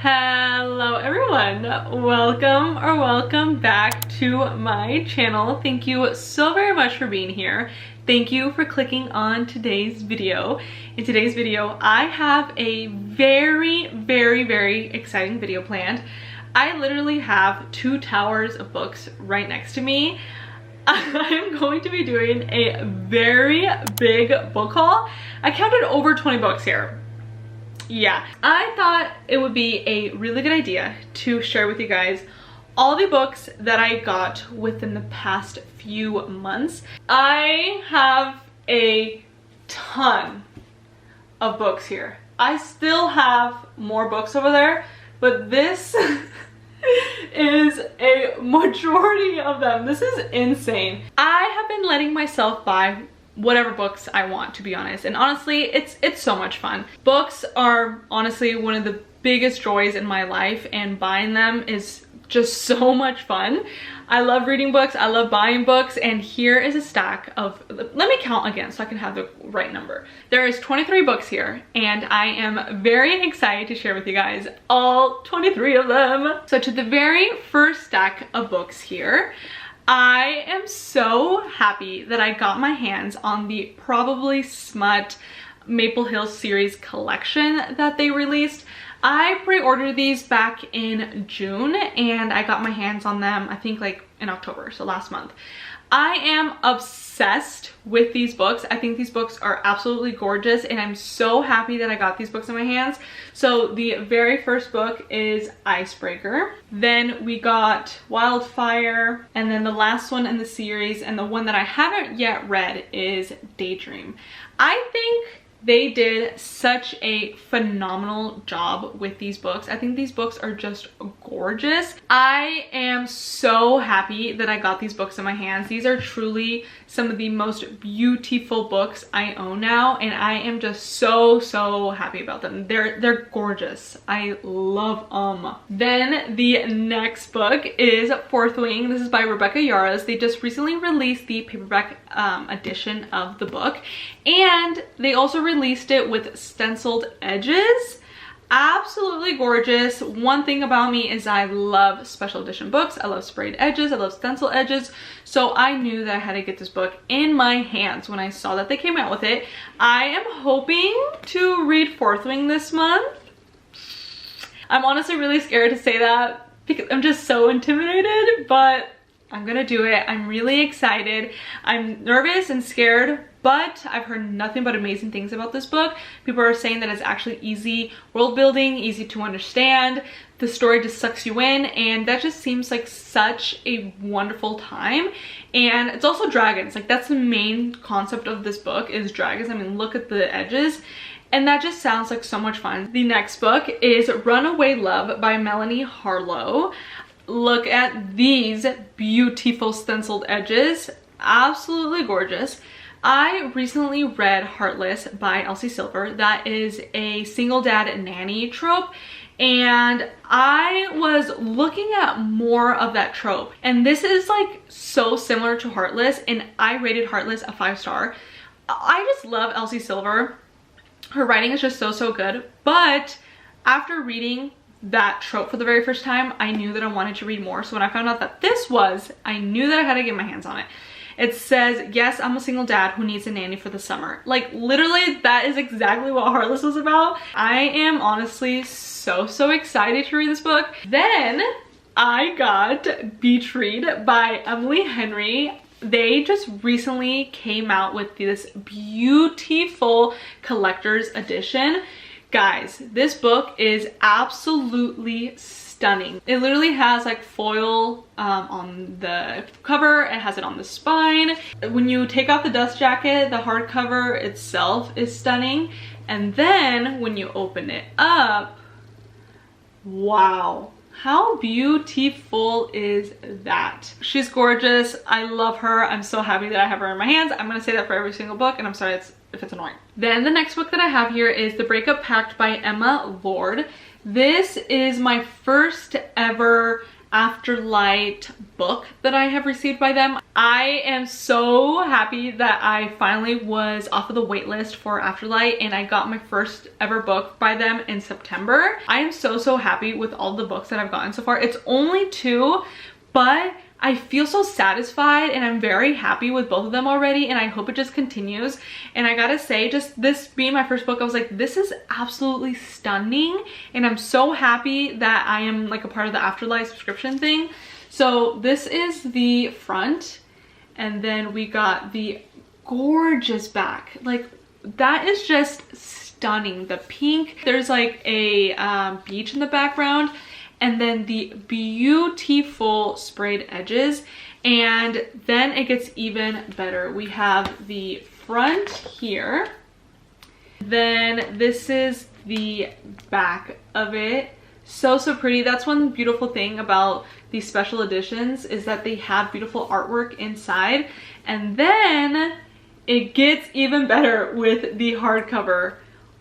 Hello everyone, welcome back to my channel. Thank you so very much for being here. Thank you for clicking on today's video. In today's video, I have a very exciting video planned. I literally have 2 towers of books right next to me. I'm going to be doing a very big book haul. I counted over 20 books here. Yeah, I thought it would be a really good idea to share with you guys all the books that I got within the past few months. I have a ton of books here. I still have more books over there, but this is a majority of them. This is insane. I have been letting myself buy whatever books I want, to be honest, and honestly it's so much fun. Books are honestly one of the biggest joys in my life, and buying them is just so much fun. I love reading books, I love buying books, and here is a stack of, let me count again so I can have the right number. There is 23 books here, and I am very excited to share with you guys all 23 of them. So to the very first stack of books here, I am so happy that I got my hands on the Probably Smut Maple Hill series collection that they released. I pre-ordered these back in June and I got my hands on them I think like in October, so last month. I am obsessed with these books. I think these books are absolutely gorgeous and I'm so happy that I got these books in my hands. So the very first book is Icebreaker. Then we got Wildfire, and then the last one in the series and the one that I haven't yet read is Daydream. I think they did such a phenomenal job with these books. I think these books are just gorgeous. I am so happy that I got these books in my hands. These are truly some of the most beautiful books I own now, and I am just so happy about them. They're gorgeous. I love them. Then the next book is Fourth Wing. This is by Rebecca Yarros. They just recently released the paperback edition of the book, and they also released it with stenciled edges. Absolutely gorgeous. One thing about me is I love special edition books. I love sprayed edges, I love stencil edges, so I knew that I had to get this book in my hands when I saw that they came out with it. I am hoping to read Fourth Wing this month. I'm honestly really scared to say that because I'm just so intimidated, but I'm gonna do it. I'm really excited. I'm nervous and scared, but I've heard nothing but amazing things about this book. People are saying that it's actually easy world building, easy to understand. The story just sucks you in, and that just seems like such a wonderful time. And it's also dragons. Like, that's the main concept of this book, is dragons. I mean, look at the edges. And that just sounds like so much fun. The next book is Runaway Love by Melanie Harlow. Look at these beautiful stenciled edges. Absolutely gorgeous. I recently read Heartless by Elsie Silver. That is a single dad nanny trope, and I was looking at more of that trope, and this is like so similar to Heartless, and I rated Heartless a 5-star. I just love Elsie Silver. Her writing is just so good, but after reading that trope for the very first time, I knew that I wanted to read more. So when I found out that this was, I knew that I had to get my hands on it. It says, yes, I'm a single dad who needs a nanny for the summer. Like, literally, that is exactly what Heartless was about. I am honestly so excited to read this book. Then I got Beach Read by Emily Henry. They just recently came out with this beautiful collector's edition. Guys, this book is absolutely stunning. It literally has like foil on the cover. It has it on the spine. When you take off the dust jacket, the hardcover itself is stunning. And then when you open it up, wow. How beautiful is that? She's gorgeous. I love her. I'm so happy that I have her in my hands. I'm gonna say that for every single book, and I'm sorry if it's annoying. Then the next book that I have here is The Breakup Pact by Emma Lord. This is my first ever Afterlight book that I have received by them. I am so happy that I finally was off of the wait list for Afterlight and I got my first ever book by them in September. I am so happy with all the books that I've gotten so far. It's only 2, but I feel so satisfied and I'm very happy with both of them already, and I hope it just continues. And I gotta say, just this being my first book, I was like, this is absolutely stunning, and I'm so happy that I am like a part of the Afterlife subscription thing. So this is the front, and then we got the gorgeous back. Like, that is just stunning. The pink, there's like a beach in the background, and then the beautiful sprayed edges, and then it gets even better. We have the front here, then this is the back of it. So pretty. That's one beautiful thing about these special editions, is that they have beautiful artwork inside, and then it gets even better with the hardcover.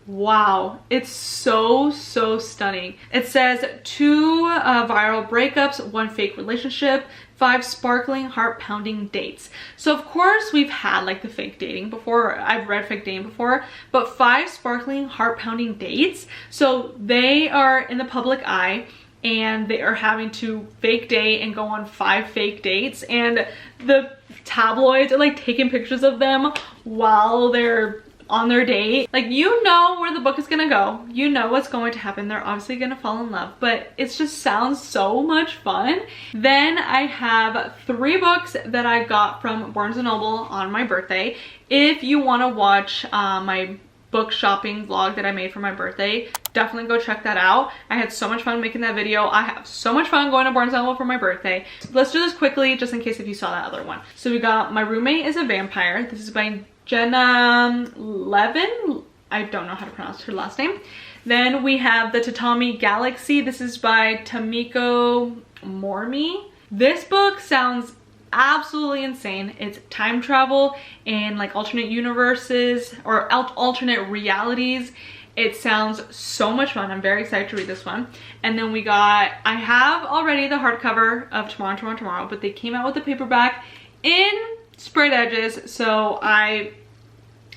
Wow, it's so stunning. It says 2 viral breakups, 1 fake relationship, 5 sparkling heart-pounding dates. So of course we've had like the fake dating before. I've read fake dating before, but 5 sparkling heart-pounding dates. So they are in the public eye and they are having to fake date and go on 5 fake dates, and the tabloids are like taking pictures of them while they're on their date. Like, you know where the book is gonna go, you know what's going to happen. They're obviously gonna fall in love, but it just sounds so much fun. Then I have 3 books that I got from Barnes & Noble on my birthday. If you want to watch my book shopping vlog that I made for my birthday, definitely go check that out. I had so much fun making that video. I have so much fun going to Barnes & Noble for my birthday. So let's do this quickly, just in case if you saw that other one. So we got My Roommate is a Vampire. This is by Jenna Levin. I don't know how to pronounce her last name. Then we have The Tatami Galaxy. This is by Tamiko Mormi. This book sounds absolutely insane. It's time travel and like alternate universes or alternate realities. It sounds so much fun. I'm very excited to read this one. And then we got, I have already the hardcover of Tomorrow, but they came out with the paperback in sprayed edges, so I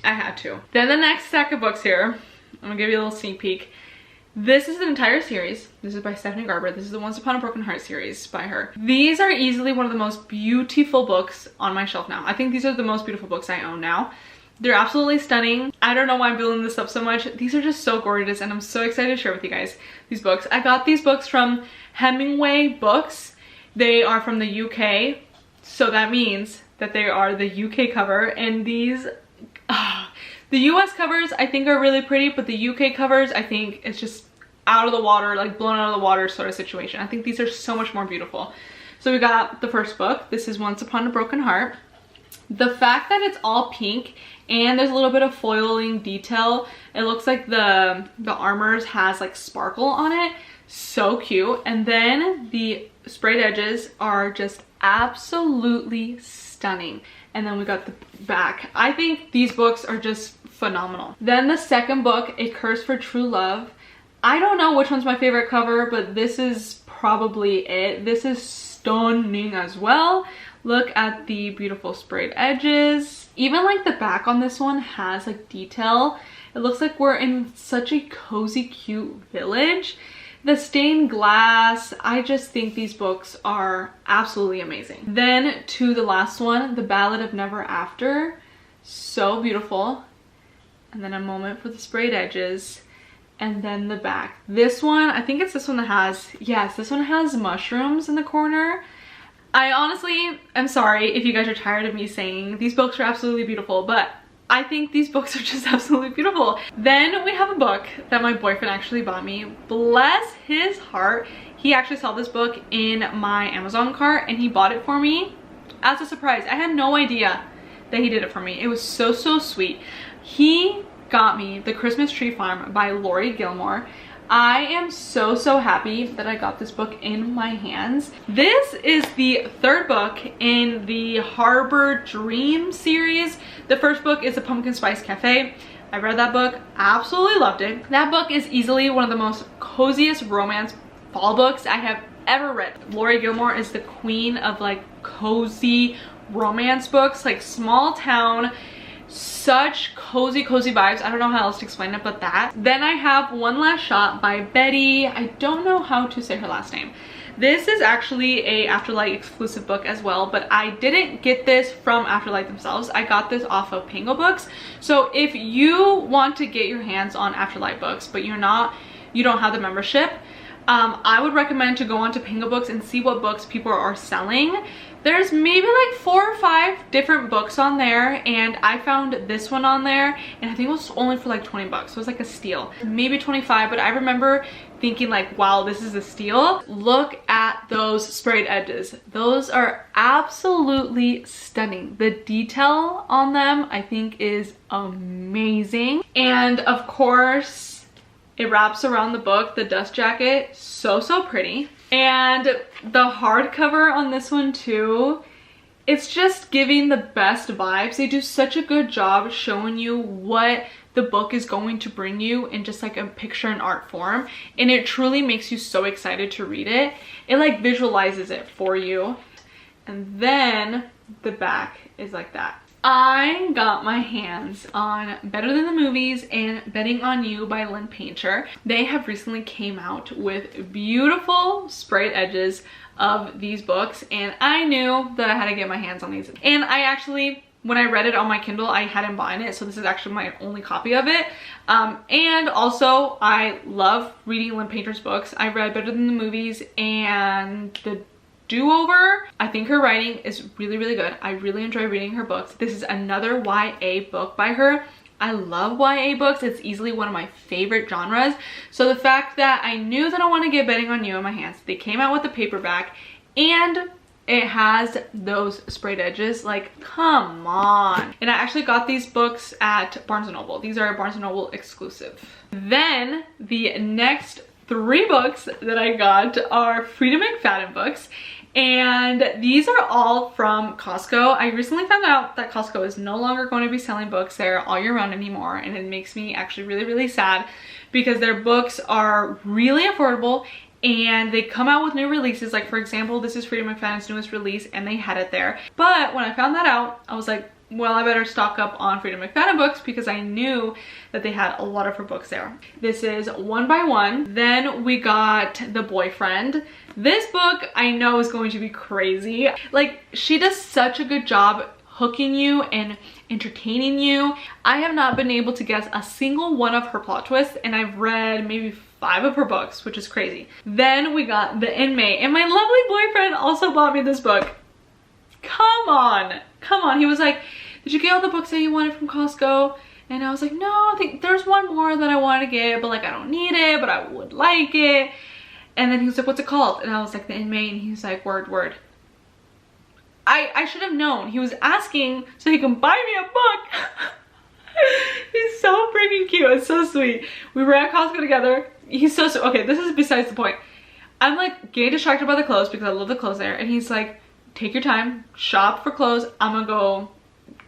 had to. Then the next stack of books here, I'm gonna give you a little sneak peek. This is an entire series. This is by Stephanie Garber. This is the Once Upon a Broken Heart series by her. These are easily one of the most beautiful books on my shelf now. I think these are the most beautiful books I own now. They're absolutely stunning. I don't know why I'm building this up so much. These are just so gorgeous, and I'm so excited to share with you guys these books. I got these books from Hemingway Books. They are from the UK, so that means that they are the UK cover, and these, the US covers I think are really pretty, but the UK covers I think it's just out of the water, like blown out of the water sort of situation. I think these are so much more beautiful. So we got the first book. This is Once Upon a Broken Heart. The fact that it's all pink and there's a little bit of foiling detail, it looks like the armors has like sparkle on it. So cute. And then the sprayed edges are just absolutely stunning. And then we got the back. I think these books are just phenomenal. Then the second book, A Curse for True Love. I don't know which one's my favorite cover, but this is probably it. This is stunning as well. Look at the beautiful sprayed edges. Even like the back on this one has like detail. It looks like we're in such a cozy, cute village. The stained glass, I just think these books are absolutely amazing. Then to the last one, The Ballad of Never After. So beautiful. And then a moment for the sprayed edges. And then the back. This one, I think it's this one that has, yes, this one has mushrooms in the corner. I honestly am sorry if you guys are tired of me saying these books are absolutely beautiful, but I think these books are just absolutely beautiful. Then we have a book that my boyfriend actually bought me. Bless his heart. He actually saw this book in my Amazon cart and he bought it for me as a surprise. I had no idea that he did it for me. It was so sweet. He got me The Christmas Tree Farm by Lori Gilmore. I am so happy that I got this book in my hands. This is the third book in the Harbor Dream series. The first book is A Pumpkin Spice Cafe. I read that book, absolutely loved it. That book is easily one of the most coziest romance fall books I have ever read. Lori Gilmore is the queen of like cozy romance books, like small town, such cozy vibes. I don't know how else to explain it but that. Then I have One Last Shot by Betty. I don't know how to say her last name. This is actually a Afterlight exclusive book as well, but I didn't get this from Afterlight themselves. I got this off of Pango Books. So if you want to get your hands on Afterlight books, but you don't have the membership, I would recommend to go onto Pango Books and see what books people are selling. There's maybe like 4 or 5 different books on there, and I found this one on there, and I think it was only for like 20 bucks. So it was like a steal, maybe 25, but I remember thinking like, wow, this is a steal. Look at those sprayed edges. Those are absolutely stunning. The detail on them I think is amazing. And of course, it wraps around the book, the dust jacket, so pretty. And the hardcover on this one too, it's just giving the best vibes. They do such a good job showing you what the book is going to bring you in just like a picture and art form, and it truly makes you so excited to read it. It like visualizes it for you. And then the back is like that. I got my hands on Better Than the Movies and Betting on You by Lynn Painter. They have recently came out with beautiful sprayed edges of these books, and I knew that I had to get my hands on these. And I actually, when I read it on my Kindle, I hadn't bought it, so this is actually my only copy of it. And also, I love reading Lynn Painter's books. I read Better Than the Movies and The Do-Over. I think her writing is really good. I really enjoy reading her books. This is another YA book by her. I love YA books. It's easily one of my favorite genres. So the fact that I knew that I want to get Betting on You in my hands, they came out with a paperback and it has those sprayed edges, like come on. And I actually got these books at Barnes & Noble. These are a Barnes & Noble exclusive. Then the next 3 books that I got are Frida McFadden books, and these are all from Costco. I recently found out that Costco is no longer going to be selling books there all year round anymore, and it makes me actually really sad because their books are really affordable and they come out with new releases. Like for example, this is Frida McFadden's newest release and they had it there. But when I found that out, I was like, well, I better stock up on Frida McFadden books because I knew that they had a lot of her books there. This is One by One. Then we got The Boyfriend. This book I know is going to be crazy. Like, she does such a good job hooking you and entertaining you. I have not been able to guess a single one of her plot twists, and I've read maybe 5 of her books, which is crazy. Then we got The Inmate, and my lovely boyfriend also bought me this book. Come on. He was like, did you get all the books that you wanted from Costco? And I was like, no, I think there's one more that I want to get, but like I don't need it, but I would like it. And then he was like, what's it called? And I was like, The Inmate. And he's like, word. I should have known. He was asking so he can buy me a book. He's so freaking cute. It's so sweet. We were at Costco together. He's so okay, this is besides the point. I'm like getting distracted by the clothes because I love the clothes there. And he's like, take your time, shop for clothes. I'm gonna go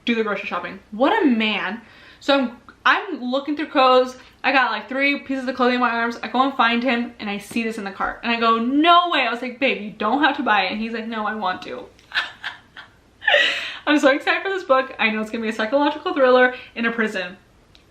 do the grocery shopping. What a man. So I'm looking through clothes. I got like 3 pieces of clothing in my arms. I go and find him and I see this in the cart. And I go, no way. I was like, babe, you don't have to buy it. And he's like, no, I want to. I'm so excited for this book. I know it's gonna be a psychological thriller in a prison.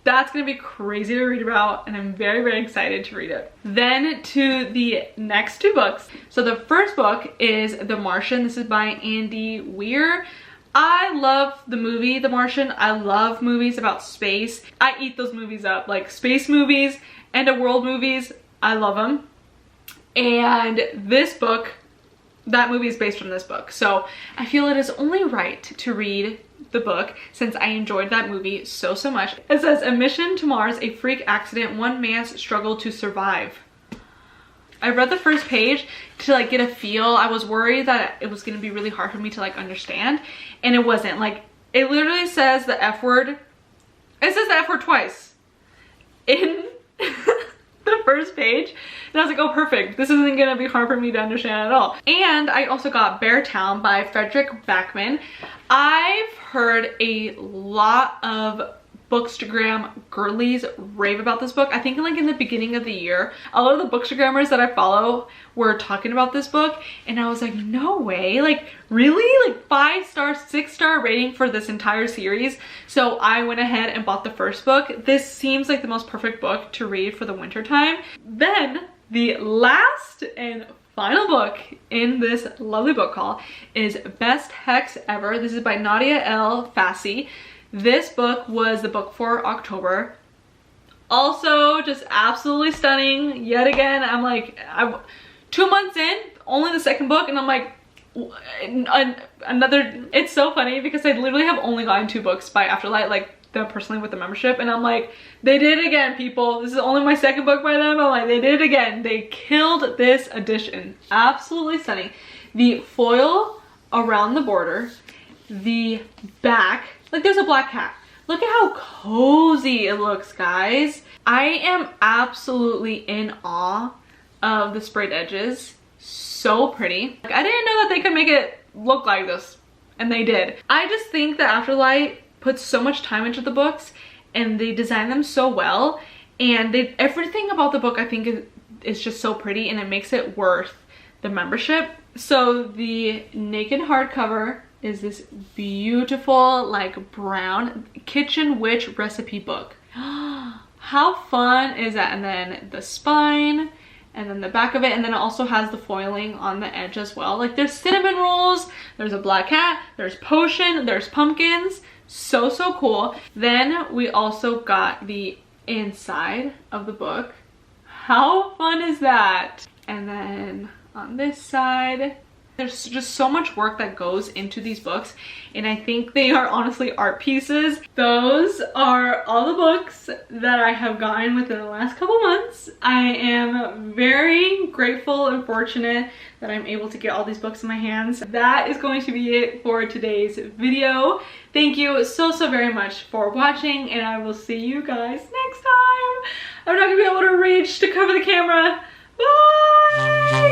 That's gonna be crazy to read about, and I'm very excited to read it. Then to the next 2 books. So the first book is The Martian. This is by Andy Weir. I love the movie The Martian. I love movies about space. I eat those movies up, like space movies, end of world movies. I love them. And this book, that movie is based on this book. So I feel it is only right to read the book since I enjoyed that movie so much. It says, a mission to Mars, a freak accident, one man's struggle to survive. I read the first page to like get a feel. I was worried that it was going to be really hard for me to like understand, and it wasn't. Like, it literally says the F word. It says the F word twice in the first page, and I was like, oh perfect, this isn't gonna be hard for me to understand at all. And I also got Beartown by Frederick Backman. I've heard a lot of Bookstagram girlies rave about this book. I think like in the beginning of the year, a lot of the Bookstagrammers that I follow were talking about this book, and I was like, no way, like really? Like 5-star, 6-star rating for this entire series. So I went ahead and bought the first book. This seems like the most perfect book to read for the winter time. Then the last and final book in this lovely book haul is Best Hex Ever. This is by Nadia El Fassi. This book was the book for October. Also just absolutely stunning. Yet again, I'm like, 2 months in, only the second book, and I'm like, another. It's so funny because I literally have only gotten 2 books by Afterlight, like the personally with the membership, and I'm like, they did it again, people. This is only my second book by them. I'm like, they did it again. They killed this edition. Absolutely stunning. The foil around the border, the back, like there's a black cat. Look at how cozy it looks, guys. I am absolutely in awe of the sprayed edges. So pretty. Like, I didn't know that they could make it look like this, and they did. I just think that Afterlight puts so much time into the books, and they design them so well, and everything about the book I think is just so pretty, and it makes it worth the membership. So the naked hardcover is this beautiful like brown kitchen witch recipe book. How fun is that? And then the spine, and then the back of it, and then it also has the foiling on the edge as well. Like there's cinnamon rolls, there's a black cat, there's potion, there's pumpkins. So cool. Then we also got the inside of the book. How fun is that? And then on this side, there's just so much work that goes into these books, and I think they are honestly art pieces. Those are all the books that I have gotten within the last couple months. I am very grateful and fortunate that I'm able to get all these books in my hands. That is going to be it for today's video. Thank you so very much for watching, and I will see you guys next time. I'm not gonna be able to reach to cover the camera. Bye!